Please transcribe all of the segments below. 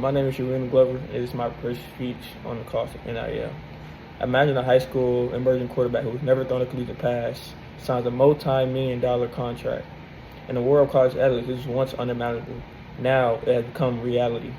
My name is Shereen Glover, and this is my first speech on the cost of NIL. Imagine a high school emerging quarterback who's never thrown a collegiate pass signs a multi-million-dollar contract. In the world of college athletics, this was once unimaginable. Now it has become reality.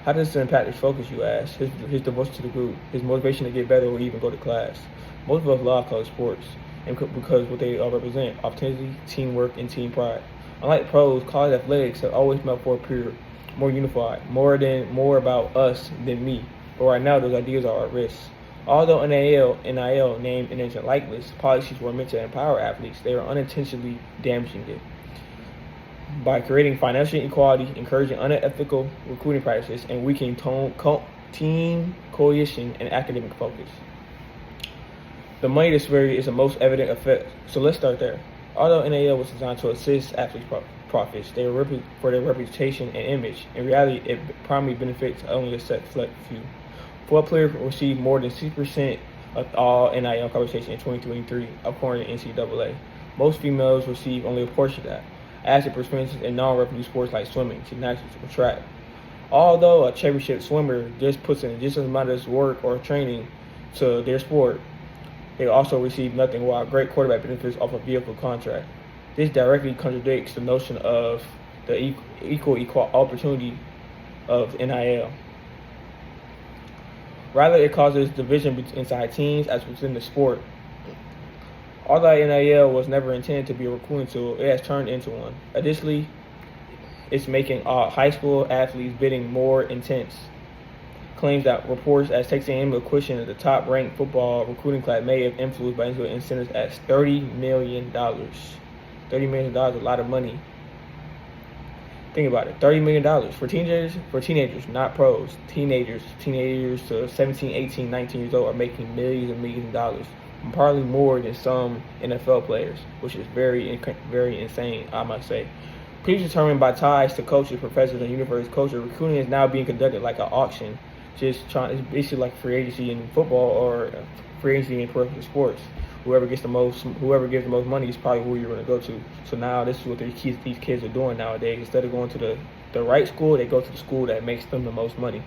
How does this impact his focus, you ask? His devotion to the group, his motivation to get better or even go to class. Most of us love college sports and because what they all represent, authenticity, teamwork, and team pride. Unlike pros, college athletics have always meant for a period, more unified, more about us than me. But right now, those ideas are at risk. Although NIL, name, image, and likeness policies were meant to empower athletes, they are unintentionally damaging it. By creating financial inequality, encouraging unethical recruiting practices, and weakening team cohesion and academic focus. The money disparity is the most evident effect, so let's start there. Although NIL was designed to assist athletes' profits, for their reputation and image, in reality, it primarily benefits only a select few. Football players receive more than 60% of all NIL compensation in 2023, according to NCAA. Most females receive only a portion of that, as it percentages in non-revenue sports like swimming, gymnastics, or track. Although a championship swimmer just puts in just as much as work or training to their sport, they also receive nothing, while a great quarterback benefits off a vehicle contract. This directly contradicts the notion of the equal opportunity of NIL. Rather, it causes division inside teams as within the sport. Although NIL was never intended to be a recruiting tool, it has turned into one. Additionally, it's making high school athletes bidding more intense. Claims that reports as Texas A&M acquisition of the top-ranked football recruiting class may have influenced by incentives as $30 million. $30 million is a lot of money. Think about it, $30 million for teenagers, not pros. Teenagers to 17, 18, 19 years old are making millions and millions of dollars, probably more than some NFL players, which is very insane, I must say. Predetermined by ties to coaches, professors, and university culture, recruiting is now being conducted like an auction. It's basically like free agency in football or free agency in professional sports. Whoever gives the most money is probably who you're going to go to. So now this is what these kids are doing nowadays. Instead of going to the right school, they go to the school that makes them the most money.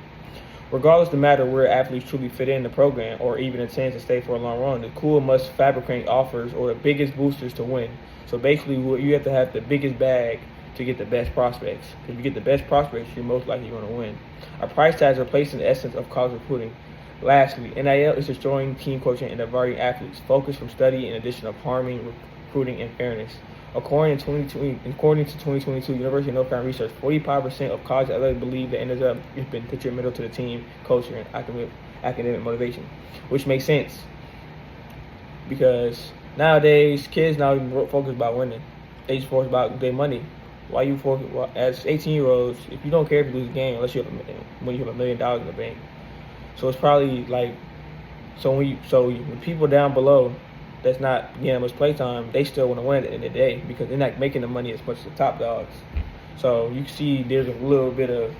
Regardless of the matter where athletes truly fit in the program or even intend to stay for a long run, the school must fabricate offers or the biggest boosters to win. So basically, you have to have the biggest bag to get the best prospects. If you get the best prospects, you're most likely going to win. A price tag is replacing the essence of college recruiting. Lastly, NIL is destroying team coaching and diverting athletes' focus from study in addition of harming recruiting and fairness. According to 2022 University of North Carolina research, 45% of college athletes believe that NIL has been detrimental to the team culture and academic motivation, which makes sense because nowadays kids not even focus about winning; they just focus about their money. Why you focus? Well, as 18-year-olds, if you don't care if you lose a game, unless you have $1 million in the bank. So it's probably like, when people down below that's not getting much playtime, they still want to win at the end of the day because they're not making the money as much as the top dogs. So you see there's a little bit of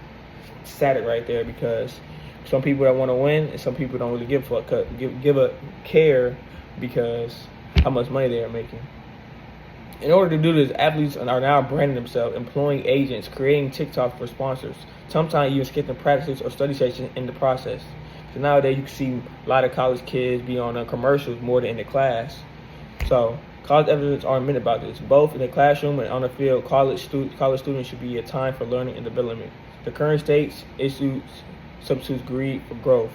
static right there because some people that want to win and some people don't really give a care because how much money they are making. In order to do this, athletes are now branding themselves, employing agents, creating TikTok for sponsors, sometimes even skipping practices or study sessions in the process. So nowadays you can see a lot of college kids be on commercials more than in the class. So college athletes are admitted about this. Both in the classroom and on the field, college students should be a time for learning and development. The current state substitutes greed for growth.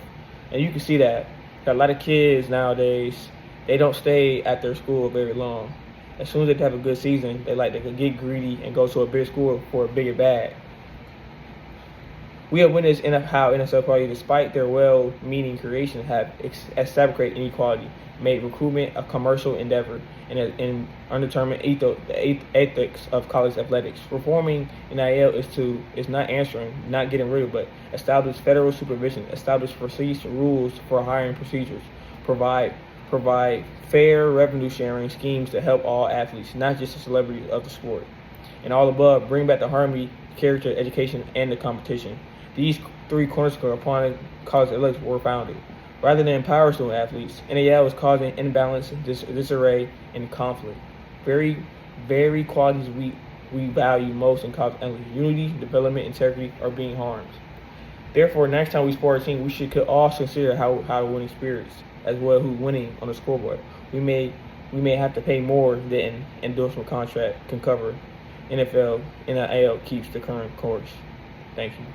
And you can see that. A lot of kids nowadays, they don't stay at their school very long. As soon as they have a good season, they can get greedy and go to a big school for a bigger bag. We have witnessed how NFL parties, despite their well-meaning creation, have exacerbated inequality, made recruitment a commercial endeavor, and undetermined the ethics of college athletics. Reforming NIL is not getting rid of, but establish federal supervision, establish precise rules for hiring procedures, provide fair revenue sharing schemes to help all athletes, not just the celebrities of the sport. And all above, bring back the harmony, character, education, and the competition. These three cornerstones upon college athletics were founded. Rather than empower student athletes, NIL is causing imbalance, disarray, and conflict. Very qualities we value most in college athletics. Unity, development, integrity are being harmed. Therefore, next time we support a team, we should all consider how winning spirits as well who's winning on the scoreboard. We may have to pay more than endorsement contract can cover. NIL keeps the current course. Thank you.